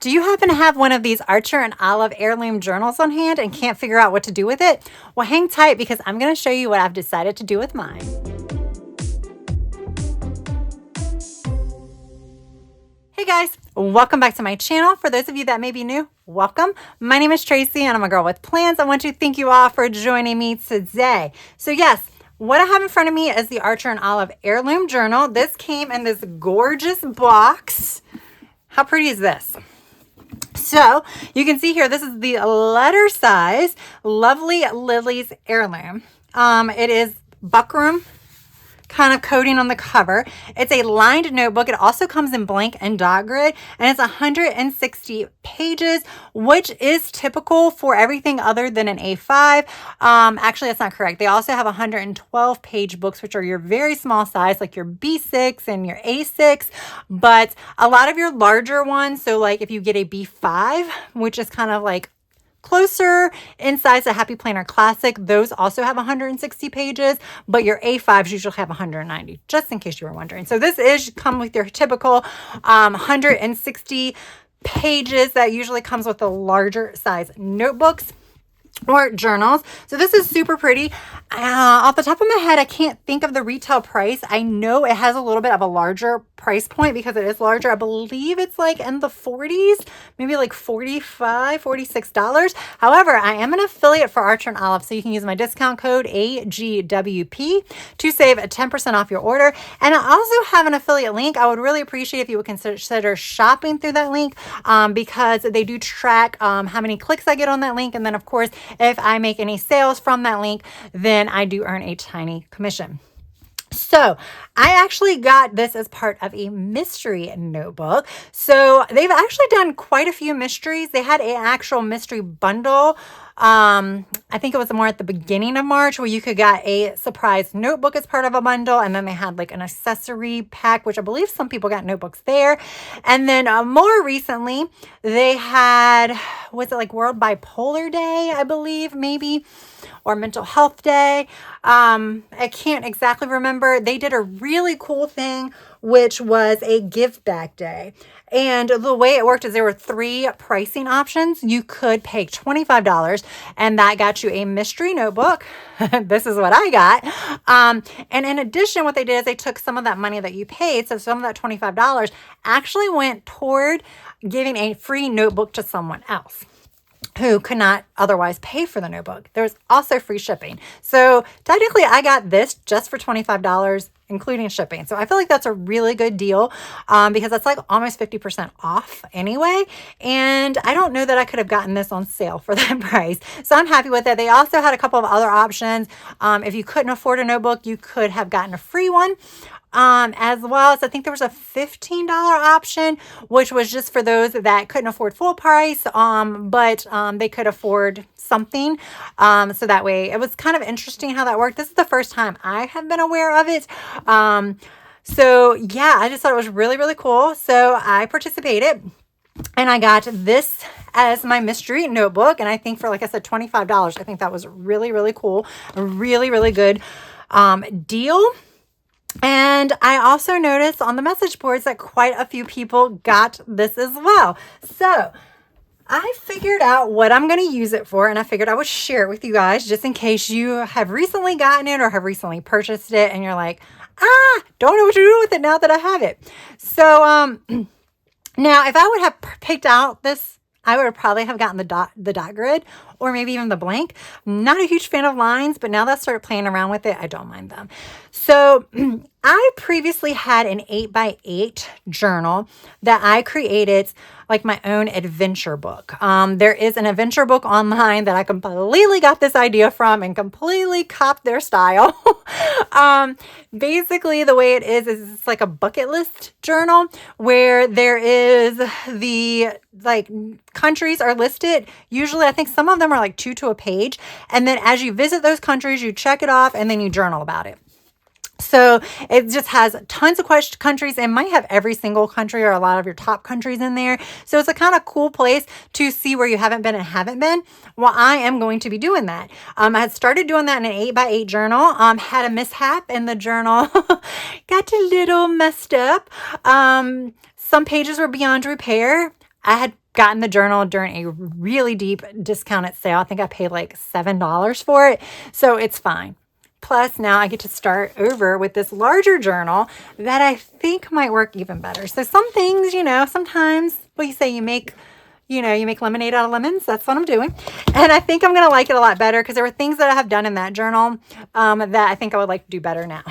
Do you happen to have one of these Archer and Olive heirloom journals on hand and can't figure out what to do with it? Well, hang tight because I'm going to show you what I've decided to do with mine. Hey guys, welcome back to my channel. For those of you that may be new, welcome. My name is Tracy and I'm a girl with plans. I want to thank you all for joining me today. So yes, what I have in front of me is the Archer and Olive heirloom journal. This came in this gorgeous box. How pretty is this? So you can see here, this is the letter size Lovely Lily's heirloom. It is buckram kind of coating on the cover. It's a lined notebook. It also comes in blank and dot grid, and it's 160 pages, which is typical for everything other than an A5. Actually, that's not correct. They also have 112 page books, which are your very small size, like your B6 and your A6, but a lot of your larger ones, so like if you get a B5, which is kind of like closer in size to Happy Planner Classic, those also have 160 pages, but your A5s usually have 190, just in case you were wondering. So this is come with your typical 160 pages that usually comes with the larger size notebooks or journals. So this is super pretty. Off the top of my head, I can't think of the retail price. I know it has a little bit of a larger price point because it is larger. I believe it's like in the 40s, maybe like $45, $46. However, I am an affiliate for Archer and Olive, so you can use my discount code AGWP to save 10% off your order. And I also have an affiliate link. I would really appreciate if you would consider shopping through that link because they do track how many clicks I get on that link. And then of course, if I make any sales from that link, then I do earn a tiny commission. So I actually got this as part of a mystery notebook. So they've actually done quite a few mysteries. They had an actual mystery bundle. I think it was more at the beginning of March where you could get a surprise notebook as part of a bundle. And then they had like an accessory pack, which I believe some people got notebooks there. And then more recently, they had, was it like World Bipolar Day, I believe, maybe, or Mental Health Day. I can't exactly remember. They did a really cool thing, which was a give back day. And the way it worked is there were 3 pricing options. You could pay $25 and that got you a mystery notebook. This is what I got. And in addition, what they did is they took some of that money that you paid. So some of that $25 actually went toward giving a free notebook to someone else who could not otherwise pay for the notebook. There was also free shipping. So technically I got this just for $25, including shipping. So I feel like that's a really good deal because that's like almost 50% off anyway. And I don't know that I could have gotten this on sale for that price. So I'm happy with it. They also had a couple of other options. If you couldn't afford a notebook, you could have gotten a free one. As well as I think there was a $15 option, which was just for those that couldn't afford full price, but they could afford something. So that way it was kind of interesting how that worked. This is the first time I have been aware of it. So yeah, I just thought it was really, really cool. So I participated and I got this as my mystery notebook. And I think for, like I said, $25, I think that was really, really cool. A really, really good, deal. And I also noticed on the message boards that quite a few people got this as well. So I figured out what I'm going to use it for, and I figured I would share it with you guys just in case you have recently gotten it or have recently purchased it and you're like, don't know what to do with it now that I have it. So now if I would have picked out this, I would probably have gotten the dot grid or maybe even the blank. Not a huge fan of lines, but now that I started playing around with it, I don't mind them. So I previously had an 8x8 journal that I created like my own adventure book. There is an adventure book online that I completely got this idea from and completely copied their style. Basically the way it is it's like a bucket list journal where there is the like countries are listed. Usually I think some of them are like 2 to a page. And then as you visit those countries, you check it off and then you journal about it. So it just has tons of countries and might have every single country or a lot of your top countries in there. So it's a kind of cool place to see where you haven't been and haven't been. Well, I am going to be doing that. I had started doing that in an 8x8 journal, had a mishap in the journal, got a little messed up. Some pages were beyond repair. I had gotten the journal during a really deep discounted sale. I think I paid like $7 for it. So it's fine. Plus now I get to start over with this larger journal that I think might work even better. So some things, you know, sometimes what you say, you make lemonade out of lemons. That's what I'm doing. And I think I'm going to like it a lot better because there were things that I have done in that journal that I think I would like to do better now.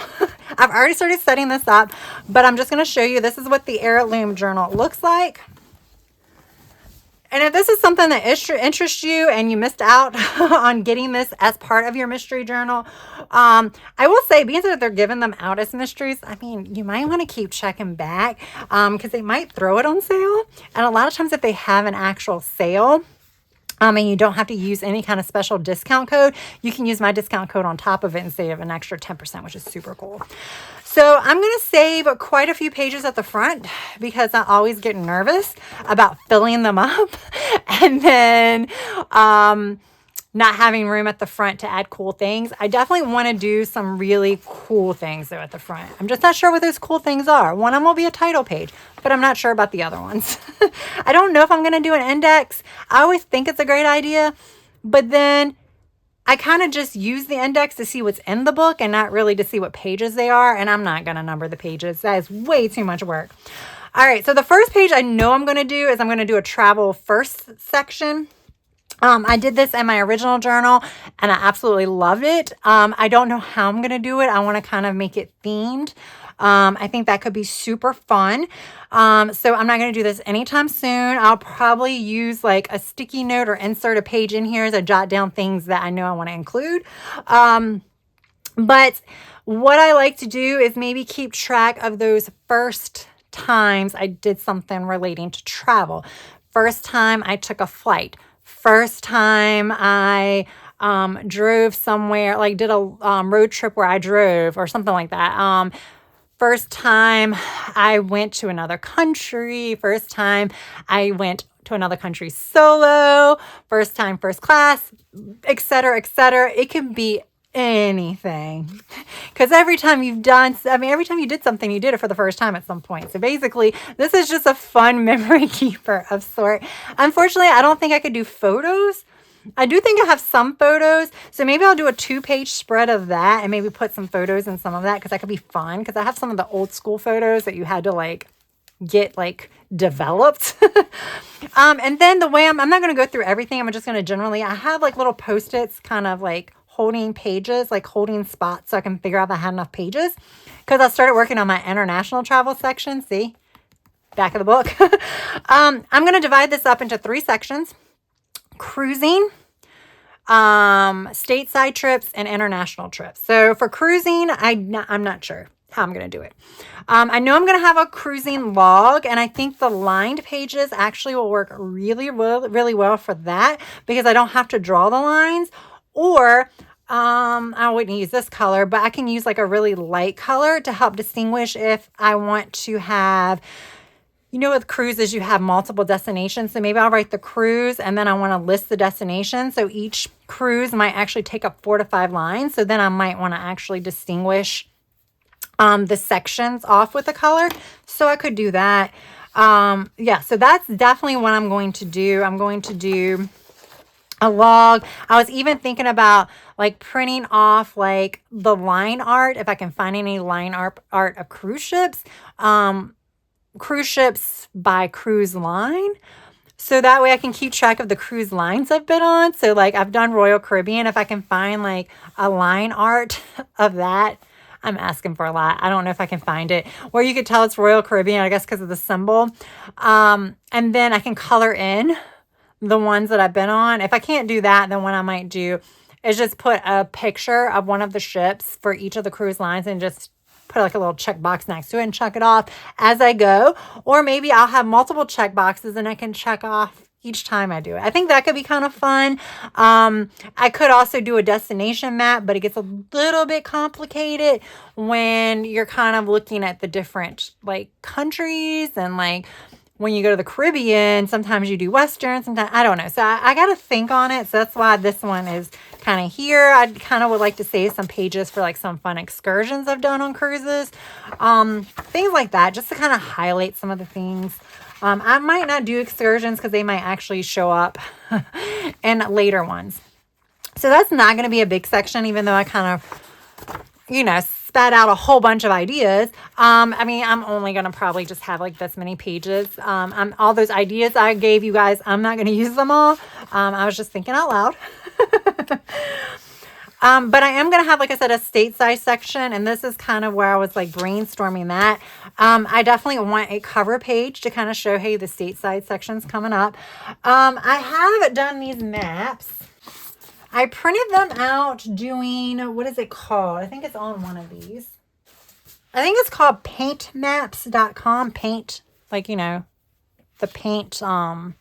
I've already started setting this up, but I'm just going to show you. This is what the Heirloom Journal looks like. And if this is something that interests you and you missed out on getting this as part of your mystery journal, I will say, being that they're giving them out as mysteries, I mean, you might want to keep checking back because they might throw it on sale. And a lot of times if they have an actual sale, and you don't have to use any kind of special discount code, you can use my discount code on top of it and save an extra 10%, which is super cool. So I'm going to save quite a few pages at the front because I always get nervous about filling them up and then not having room at the front to add cool things. I definitely want to do some really cool things though at the front. I'm just not sure what those cool things are. One of them will be a title page, but I'm not sure about the other ones. I don't know if I'm going to do an index. I always think it's a great idea, but then I kind of just use the index to see what's in the book and not really to see what pages they are. And I'm not going to number the pages. That is way too much work. All right. So the first page I know I'm going to do is I'm going to do a travel first section. I did this in my original journal and I absolutely loved it. I don't know how I'm going to do it. I want to kind of make it themed. I think that could be super fun. So I'm not going to do this anytime soon. I'll probably use like a sticky note or insert a page in here as I jot down things that I know I want to include. But what I like to do is maybe keep track of those first times I did something relating to travel. First time I took a flight. First time I drove somewhere, like did a road trip where I drove or something like that. First time I went to another country. First time I went to another country solo. First time, first class, etc., etc. It can be anything. Because every time you did something, you did it for the first time at some point. So basically, this is just a fun memory keeper of sort. Unfortunately, I don't think I could do photos. I do think I have some photos, so maybe I'll do a 2-page spread of that and maybe put some photos in some of that because that could be fun because I have some of the old school photos that you had to like get like developed. And then the way I'm not going to go through everything. I'm just going to generally, I have like little Post-its kind of like holding pages, like holding spots so I can figure out if I had enough pages because I started working on my international travel section. See, back of the book. I'm going to divide this up into 3 sections. Cruising, stateside trips, and international trips. So for cruising, I'm not sure how I'm going to do it. I know I'm going to have a cruising log, and I think the lined pages actually will work really well for that because I don't have to draw the lines, or I wouldn't use this color, but I can use like a really light color to help distinguish if I want to have, you know, with cruises, you have multiple destinations. So maybe I'll write the cruise and then I want to list the destination. So each cruise might actually take up 4 to 5 lines. So then I might want to actually distinguish the sections off with a color. So I could do that. Yeah, so that's definitely what I'm going to do. I'm going to do a log. I was even thinking about like printing off like the line art, if I can find any line art of cruise ships. Cruise ships by cruise line. So that way I can keep track of the cruise lines I've been on. So like I've done Royal Caribbean. If I can find like a line art of that, I'm asking for a lot. I don't know if I can find it. Or you could tell it's Royal Caribbean, I guess, because of the symbol. And then I can color in the ones that I've been on. If I can't do that, then what I might do is just put a picture of one of the ships for each of the cruise lines and just put like a little check box next to it and check it off as I go. Or maybe I'll have multiple check boxes and I can check off each time I do it. I think that could be kind of fun. I could also do a destination map, but it gets a little bit complicated when you're kind of looking at the different like countries, and like when you go to the Caribbean, sometimes you do Western, sometimes I don't know. So I got to think on it. So that's why this one is kind of here. I kind of would like to save some pages for like some fun excursions I've done on cruises. Things like that, just to kind of highlight some of the things. I might not do excursions because they might actually show up in later ones. So that's not going to be a big section, even though I kind of, you know, spat out a whole bunch of ideas. I mean, I'm only going to probably just have like this many pages. All those ideas I gave you guys, I'm not going to use them all. I was just thinking out loud. But I am going to have, like I said, a stateside section. And this is kind of where I was like brainstorming that. I definitely want a cover page to kind of show, hey, the stateside section's coming up. I have done these maps. I printed them out doing, what is it called? I think it's on one of these. I think it's called paintmaps.com. Paint, like, you know, the paint app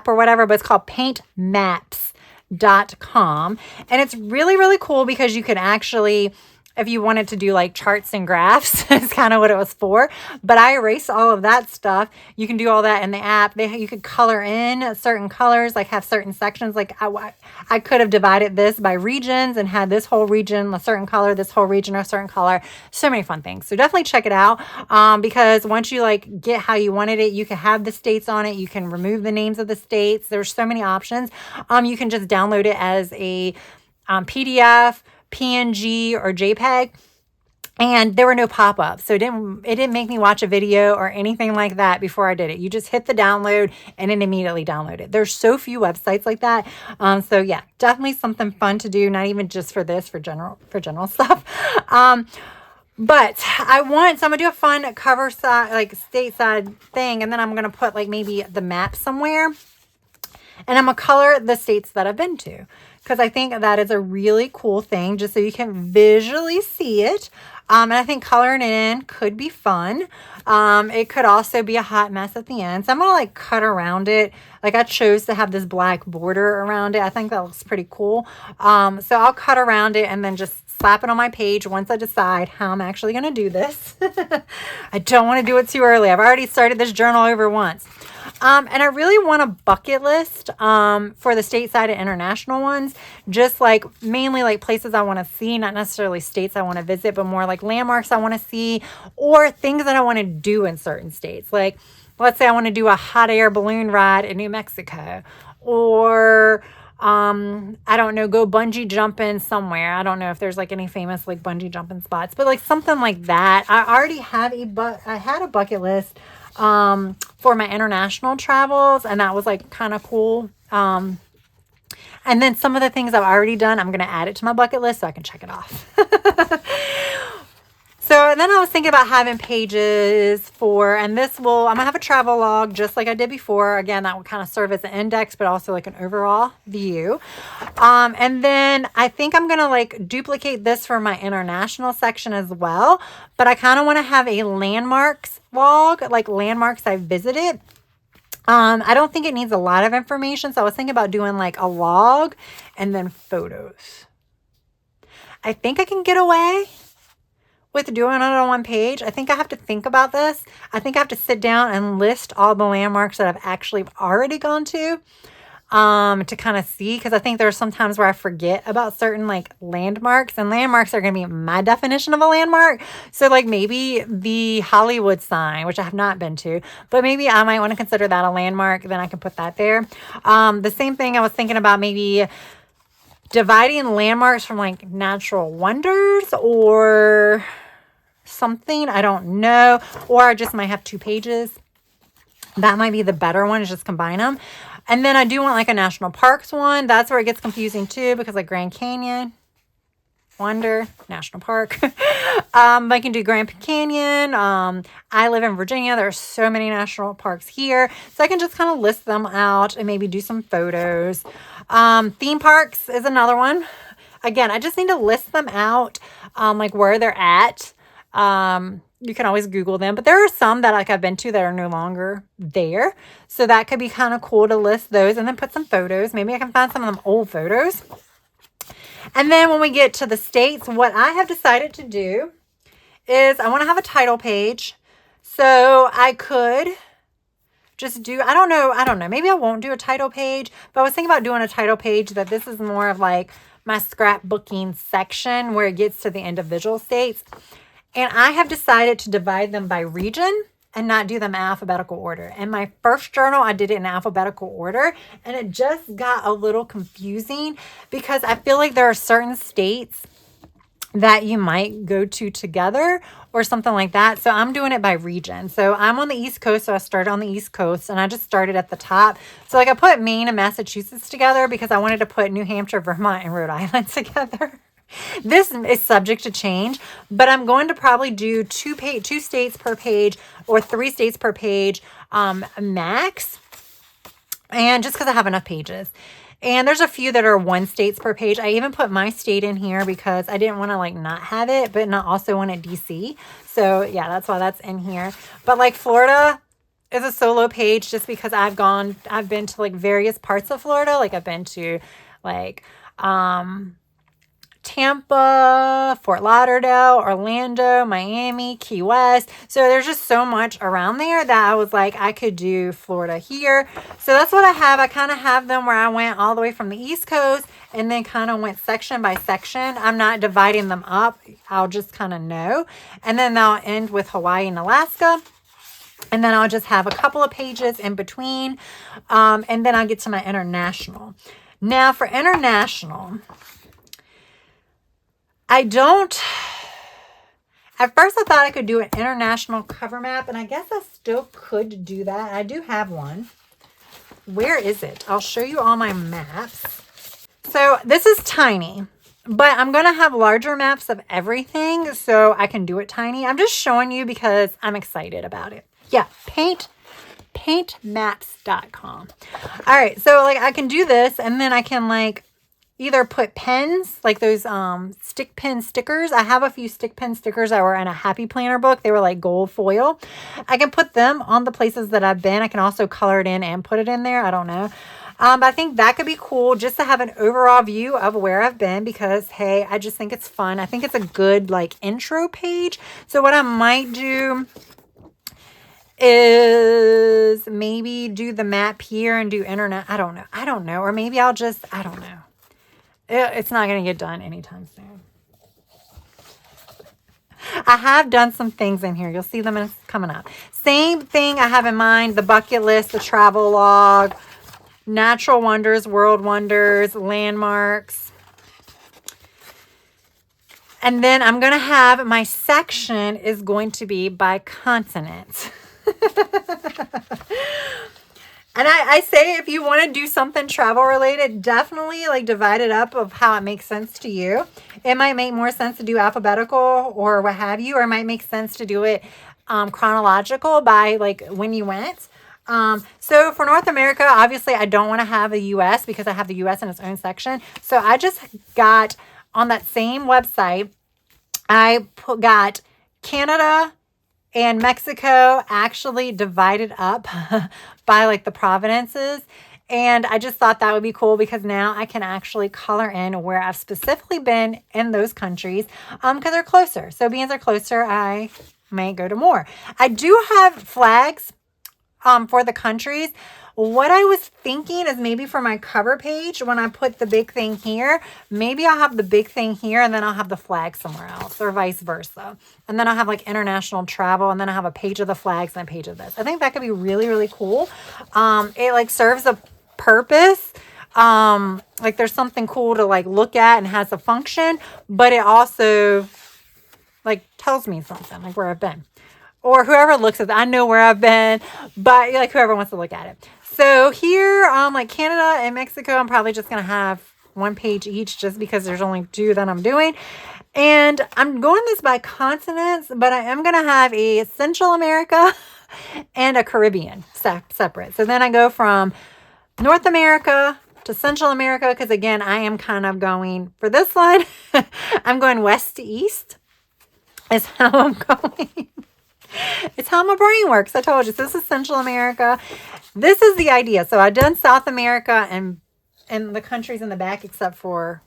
or whatever, but it's called paintmaps.com. And it's really, really cool because you can actually, if you wanted to do like charts and graphs, is kind of what it was for. But I erased all of that stuff. You can do all that in the app. You could color in certain colors, like have certain sections. Like I could have divided this by regions and had this whole region a certain color, this whole region a certain color. So many fun things. So definitely check it out because once you like get how you wanted it, you can have the states on it. You can remove the names of the states. There's so many options. You can just download it as a PDF, PNG, or JPEG, and there were no pop-ups, so it didn't make me watch a video or anything like that before I did it. You just hit the download and it immediately downloaded. There's so few websites like that. So yeah, definitely something fun to do, not even just for this, for general stuff. But I'm gonna do a fun cover side, like stateside thing, and then I'm gonna put like maybe the map somewhere, and I'm gonna color the states that I've been to. Because I think that is a really cool thing, just so you can visually see it. And I think coloring it in could be fun. It could also be a hot mess at the end. So I'm going to like cut around it. Like I chose to have this black border around it. I think that looks pretty cool. So I'll cut around it and then just slap it on my page once I decide how I'm actually going to do this. I don't want to do it too early. I've already started this journal over once. And I really want a bucket list for the stateside and international ones, just like mainly like places I want to see, not necessarily states I want to visit, but more like landmarks I want to see or things that I want to do in certain states. Like, let's say I want to do a hot air balloon ride in New Mexico, or I don't know, go bungee jumping somewhere. I don't know if there's like any famous like bungee jumping spots, but like something like that. I already have I had a bucket list for my international travels, and that was like kind of cool. And then some of the things I've already done, I'm going to add it to my bucket list so I can check it off. So then I was thinking about having pages for, and I'm going to have a travel log just like I did before. Again, that will kind of serve as an index, but also like an overall view. And then I think I'm going to like duplicate this for my international section as well. But I kind of want to have a landmarks log, like landmarks I visited. I don't think it needs a lot of information. So I was thinking about doing like a log and then photos. I think I can get away with doing it on one page. I think I have to think about this. I think I have to sit down and list all the landmarks that I've actually already gone to kind of see, because I think there are some times where I forget about certain like landmarks, and landmarks are going to be my definition of a landmark. So like maybe the Hollywood sign, which I have not been to, but maybe I might want to consider that a landmark. Then I can put that there. The same thing I was thinking about, maybe dividing landmarks from like natural wonders or something. I don't know. Or I just might have 2 pages. That might be the better one, is just combine them. And then I do want like a national parks one. That's where it gets confusing too, because like Grand Canyon, Wonder, National Park. I can do Grand Canyon. I live in Virginia. There are so many national parks here. So I can just kind of list them out and maybe do some photos. Theme parks is another one. Again, I just need to list them out, like where they're at. You can always Google them, but there are some that like I've been to that are no longer there. So that could be kind of cool to list those and then put some photos. Maybe I can find some of them old photos. And then when we get to the states, what I have decided to do is I want to have a title page. So I could just do, I don't know. Maybe I won't do a title page, but I was thinking about doing a title page that this is more of like my scrapbooking section where it gets to the individual states. And I have decided to divide them by region and not do them in alphabetical order. In my first journal, I did it in alphabetical order, and it just got a little confusing because I feel like there are certain states that you might go to together or something like that. So I'm doing it by region. So I'm on the East Coast, so I started on the East Coast, and I just started at the top. So like I put Maine and Massachusetts together because I wanted to put New Hampshire, Vermont, and Rhode Island together. This is subject to change, but I'm going to probably do two states per page or 3 states per page max. And just because I have enough pages. And there's a few that are 1 states per page. I even put my state in here because I didn't want to like not have it, but not also want it DC. So yeah, that's why that's in here. But like Florida is a solo page just because I've been to like various parts of Florida. Like I've been to like, Tampa, Fort Lauderdale, Orlando, Miami, Key West. So there's just so much around there that I was like, I could do Florida here. So that's what I have. I kind of have them where I went all the way from the East Coast and then kind of went section by section. I'm not dividing them up. I'll just kind of know. And then I'll end with Hawaii and Alaska. And then I'll just have a couple of pages in between. And then I'll get to my international. Now for international, at first I thought I could do an international cover map, and I guess I still could do that. I do have one. Where is it? I'll show you all my maps. So this is tiny, but I'm going to have larger maps of everything so I can do it tiny. I'm just showing you because I'm excited about it. Yeah, paintmaps.com. All right, so like I can do this, and then I can like either put pens, like those stick pen stickers. I have a few stick pen stickers that were in a Happy Planner book. They were like gold foil. I can put them on the places that I've been. I can also color it in and put it in there. I don't know. But I think that could be cool just to have an overall view of where I've been because, hey, I just think it's fun. I think it's a good like intro page. So what I might do is maybe do the map here and do internet. I don't know. Or maybe I'll just, I don't know. It's not going to get done anytime soon. I have done some things in here. You'll see them coming up. Same thing I have in mind. The bucket list, the travel log, natural wonders, world wonders, landmarks. And then I'm going to have my section is going to be by continent. And I say if you want to do something travel related, definitely like divide it up of how it makes sense to you. It might make more sense to do alphabetical or what have you, or it might make sense to do it chronological by like when you went. So for North America, obviously I don't want to have the US because I have the US in its own section. So I just got on that same website, I got Canada and Mexico actually divided up by like the provinces. And I just thought that would be cool because now I can actually color in where I've specifically been in those countries because they're closer. So being they're closer, I may go to more. I do have flags for the countries. What I was thinking is maybe for my cover page, when I put the big thing here, maybe I'll have the big thing here and then I'll have the flag somewhere else or vice versa. And then I'll have like international travel and then I'll have a page of the flags and a page of this. I think that could be really, really cool. It like serves a purpose. Like there's something cool to like look at and has a function, but it also like tells me something like where I've been. Or whoever looks at it, I know where I've been, but like whoever wants to look at it. So here, like Canada and Mexico, I'm probably just going to have 1 page each just because there's only 2 that I'm doing. And I'm going this by continents, but I am going to have a Central America and a Caribbean separate. So then I go from North America to Central America because again, I am kind of going, for this one, I'm going west to east is how I'm going. It's how my brain works. I told you. So this is Central America. This is the idea. So I've done South America and the countries in the back except for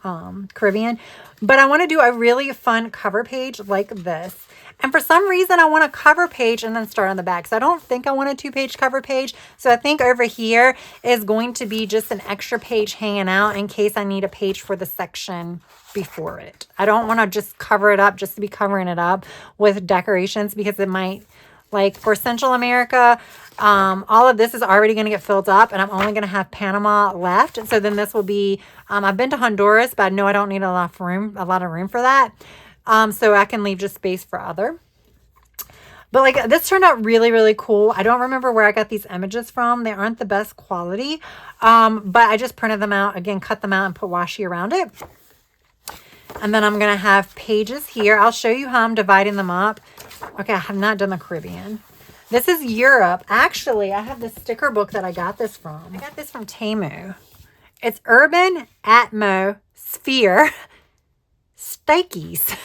Caribbean. But I want to do a really fun cover page like this. And for some reason, I want a cover page and then start on the back. So I don't think I want a 2-page cover page. So I think over here is going to be just an extra page hanging out in case I need a page for the section before it. I don't want to just cover it up just to be covering it up with decorations because it might Like for Central America, all of this is already going to get filled up, and I'm only going to have Panama left. And so then this will be, I've been to Honduras, but I know I don't need a lot of room for that. So I can leave just space for other. But like this turned out really, really cool. I don't remember where I got these images from. They aren't the best quality. But I just printed them out, again, cut them out and put washi around it. And then I'm going to have pages here. I'll show you how I'm dividing them up. Okay, I have not done the Caribbean. This is Europe. Actually, I have this sticker book that I got this from. I got this from Temu. It's Urban Atmosphere Stickies.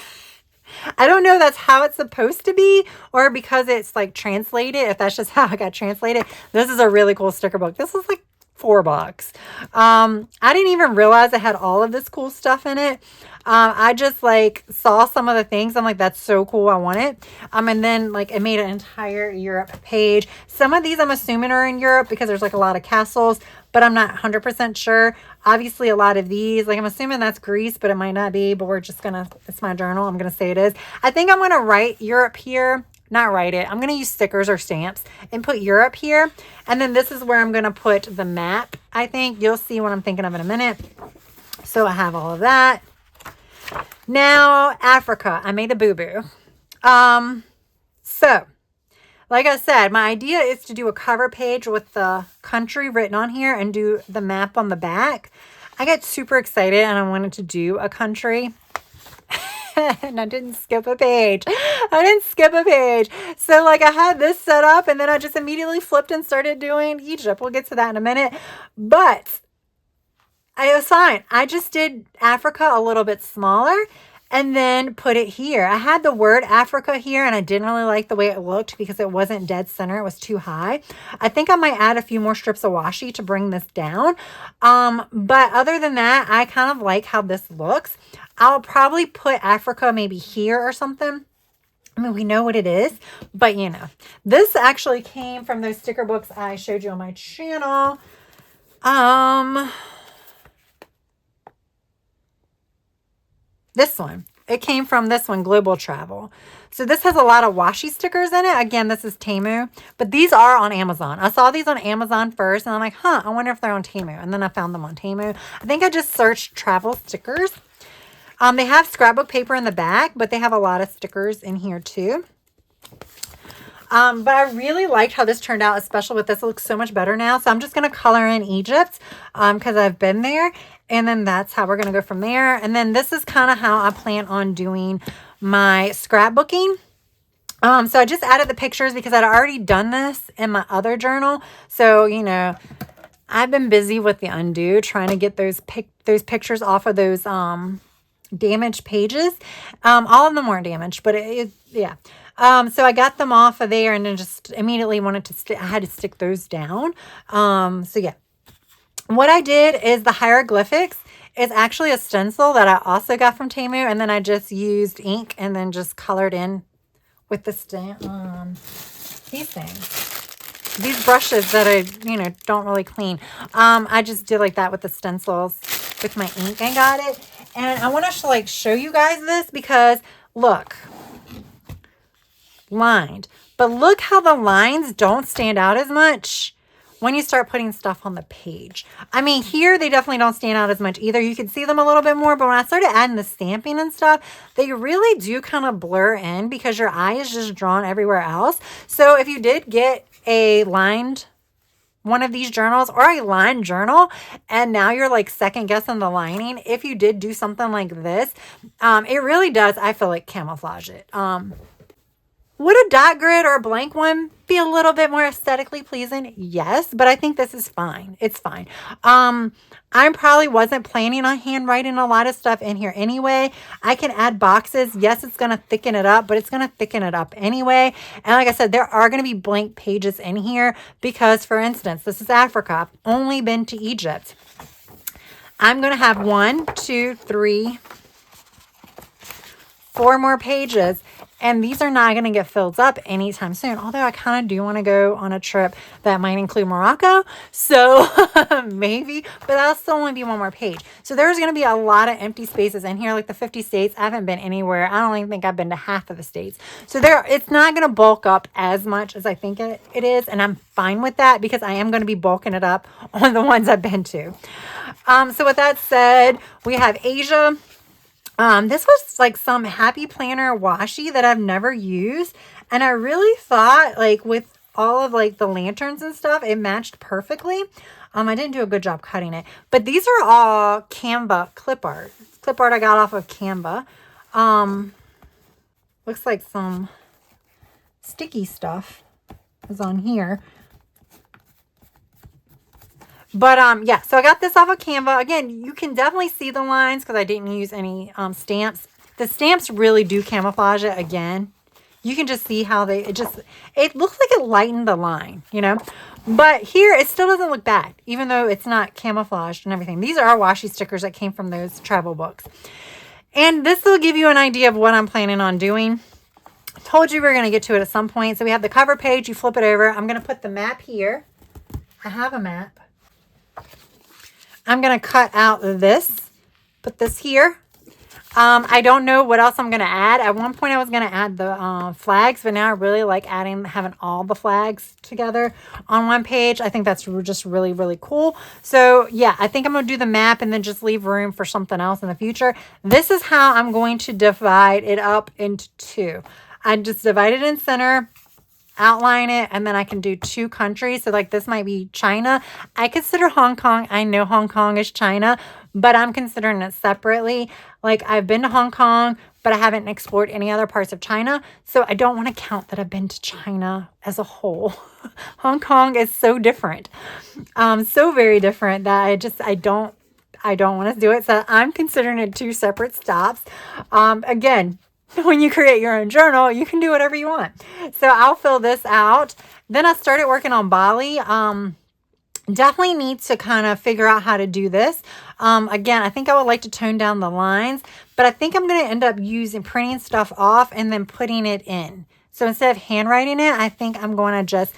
I don't know if that's how it's supposed to be or because it's like translated, if that's just how it got translated. This is a really cool sticker book. This is like $4. I didn't even realize it had all of this cool stuff in it. I just like saw some of the things. I'm like, that's so cool. I want it. And then like it made an entire Europe page. Some of these I'm assuming are in Europe because there's like a lot of castles, but I'm not 100% sure. Obviously a lot of these, like I'm assuming that's Greece, but it might not be, but we're just gonna, it's my journal. I'm gonna say it is. I think I'm gonna write Europe here. Not write it. I'm going to use stickers or stamps and put Europe here. And then this is where I'm going to put the map. I think you'll see what I'm thinking of in a minute. So I have all of that. Now, Africa. I made a boo-boo. So, like I said, my idea is to do a cover page with the country written on here and do the map on the back. I got super excited and I wanted to do a country. And I didn't skip a page. So like I had this set up and then I just immediately flipped and started doing Egypt. We'll get to that in a minute. But I was fine. I just did Africa a little bit smaller and then put it here. I had the word Africa here and I didn't really like the way it looked because it wasn't dead center. It was too high. I think I might add a few more strips of washi to bring this down. But other than that, I kind of like how this looks. I'll probably put Africa maybe here or something. I mean, we know what it is, but you know, this actually came from those sticker books I showed you on my channel. This one. It came from this one, Global Travel. So this has a lot of washi stickers in it. Again, this is Temu, but these are on Amazon. I saw these on Amazon first and I'm like, huh, I wonder if they're on Temu. And then I found them on Temu. I think I just searched travel stickers. They have scrapbook paper in the back, but they have a lot of stickers in here too. But I really liked how this turned out, especially with this. It looks so much better now. So I'm just going to color in Egypt because I've been there. And then that's how we're going to go from there. And then this is kind of how I plan on doing my scrapbooking. So I just added the pictures because I'd already done this in my other journal. So, you know, I've been busy with the undo, trying to get those pictures off of those damaged pages. All of them weren't damaged, but yeah. So I got them off of there and then just immediately wanted to I had to stick those down. So yeah. What I did is the hieroglyphics is actually a stencil that I also got from Temu, and then I just used ink and then just colored in with the stamp these things. These brushes that I, you know, don't really clean. I just did like that with the stencils with my ink and got it. And I want to like show you guys this because look, lined, but look how the lines don't stand out as much when you start putting stuff on the page. I mean, here they definitely don't stand out as much either. You can see them a little bit more, but when I started adding the stamping and stuff, they really do kind of blur in because your eye is just drawn everywhere else. So if you did get a lined one of these journals or a lined journal and now you're like second guessing the lining, if you did do something like this, it really does, I feel like, camouflage it. Would a dot grid or a blank one be a little bit more aesthetically pleasing? Yes, but I think this is fine. It's fine. I probably wasn't planning on handwriting a lot of stuff in here anyway. I can add boxes. Yes, it's going to thicken it up, but it's going to thicken it up anyway. And like I said, there are going to be blank pages in here because, for instance, this is Africa. I've only been to Egypt. I'm going to have 1, 2, 3, 4 more pages. And these are not going to get filled up anytime soon. Although I kind of do want to go on a trip that might include Morocco. So maybe, but that'll still only be one more page. So there's going to be a lot of empty spaces in here, like the 50 states. I haven't been anywhere. I don't even think I've been to half of the states. So it's not going to bulk up as much as I think it is. And I'm fine with that because I am going to be bulking it up on the ones I've been to. So with that said, we have Asia. This was like some Happy Planner washi that I've never used. And I really thought like with all of like the lanterns and stuff, it matched perfectly. I didn't do a good job cutting it, but these are all Canva clip art. Clip art I got off of Canva. Looks like some sticky stuff is on here. But yeah, so I got this off of Canva. Again, you can definitely see the lines because I didn't use any stamps. The stamps really do camouflage it again. You can just see how it looks like it lightened the line, you know. But here, it still doesn't look bad, even though it's not camouflaged and everything. These are washi stickers that came from those travel books. And this will give you an idea of what I'm planning on doing. I told you we were going to get to it at some point. So we have the cover page. You flip it over. I'm going to put the map here. I have a map. I'm going to cut out this, put this here. I don't know what else I'm going to add. At one point I was going to add the flags, but now I really like having all the flags together on one page. I think that's just really, really cool. So yeah, I think I'm going to do the map and then just leave room for something else in the future. This is how I'm going to divide it up into two. I just divide it in center, outline it, and then I can do 2 countries. So like this might be China. I consider Hong Kong. I know Hong Kong is China, but I'm considering it separately. Like I've been to Hong Kong, but I haven't explored any other parts of China. So I don't want to count that I've been to China as a whole. Hong Kong is so different. So very different that I don't want to do it. So I'm considering it 2 separate stops. Again, when you create your own journal, you can do whatever you want. So I'll fill this out. Then I started working on Bali. Definitely need to kind of figure out how to do this. Again, I think I would like to tone down the lines, but I think I'm going to end up printing stuff off and then putting it in. So instead of handwriting it, I think I'm going to just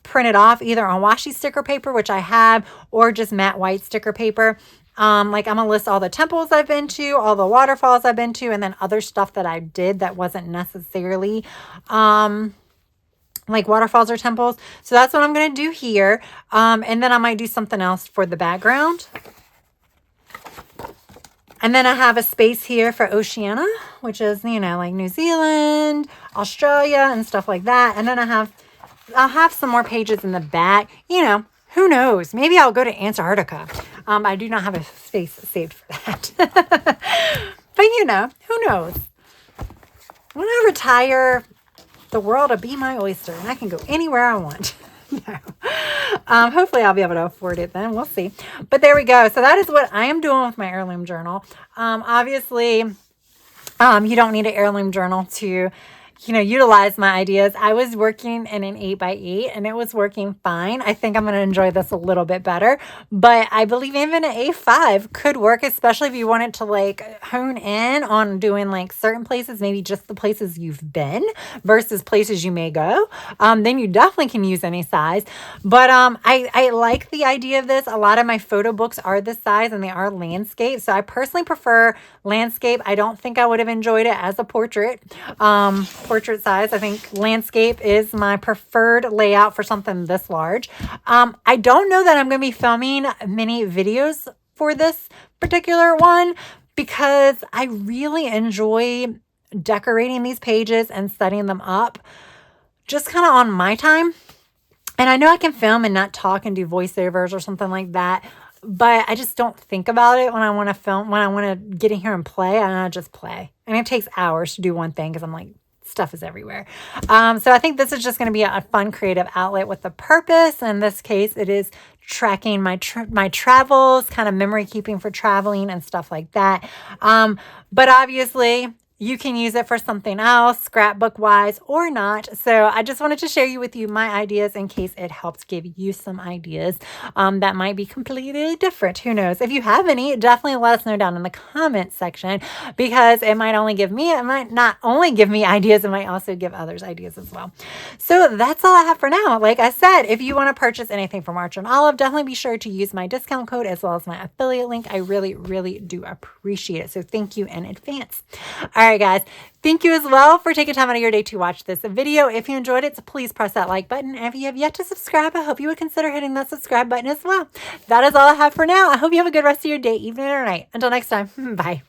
print it off either on washi sticker paper, which I have, or just matte white sticker paper. Like I'm going to list all the temples I've been to, all the waterfalls I've been to, and then other stuff that I did that wasn't necessarily, like waterfalls or temples. So that's what I'm going to do here. And then I might do something else for the background. And then I have a space here for Oceania, which is, you know, like New Zealand, Australia, and stuff like that. And then I'll have some more pages in the back, you know. Who knows? Maybe I'll go to Antarctica. I do not have a space saved for that. But, you know, who knows? When I retire, the world will be my oyster, and I can go anywhere I want. No. Hopefully I'll be able to afford it then. We'll see. But there we go. So that is what I am doing with my heirloom journal. Obviously, you don't need an heirloom journal to utilize my ideas. I was working in an 8x8 and it was working fine. I think I'm going to enjoy this a little bit better, but I believe even an A5 could work, especially if you wanted to like hone in on doing like certain places, maybe just the places you've been versus places you may go. Then you definitely can use any size, but I like the idea of this. A lot of my photo books are this size and they are landscape. So I personally prefer landscape. I don't think I would have enjoyed it as a portrait size. I think landscape is my preferred layout for something this large. I don't know that I'm going to be filming many videos for this particular one because I really enjoy decorating these pages and setting them up just kind of on my time. And I know I can film and not talk and do voiceovers or something like that, but I just don't think about it when I want to film, when I want to get in here and play. I just play. And it takes hours to do one thing because I'm like, stuff is everywhere. So I think this is just going to be a fun creative outlet with a purpose. In this case, it is tracking my travels, kind of memory keeping for traveling and stuff like that. But obviously, You can use it for something else, scrapbook wise or not. So I just wanted to share with you my ideas in case it helps give you some ideas that might be completely different. Who knows? If you have any, definitely let us know down in the comment section, because it might not only give me ideas, it might also give others ideas as well. So that's all I have for now. Like I said, if you want to purchase anything from Archer and Olive, definitely be sure to use my discount code as well as my affiliate link. I really, really do appreciate it. So thank you in advance. All right, guys. Thank you as well for taking time out of your day to watch this video. If you enjoyed it, so please press that like button. And if you have yet to subscribe, I hope you would consider hitting that subscribe button as well. That is all I have for now. I hope you have a good rest of your day, evening, or night. Until next time, bye.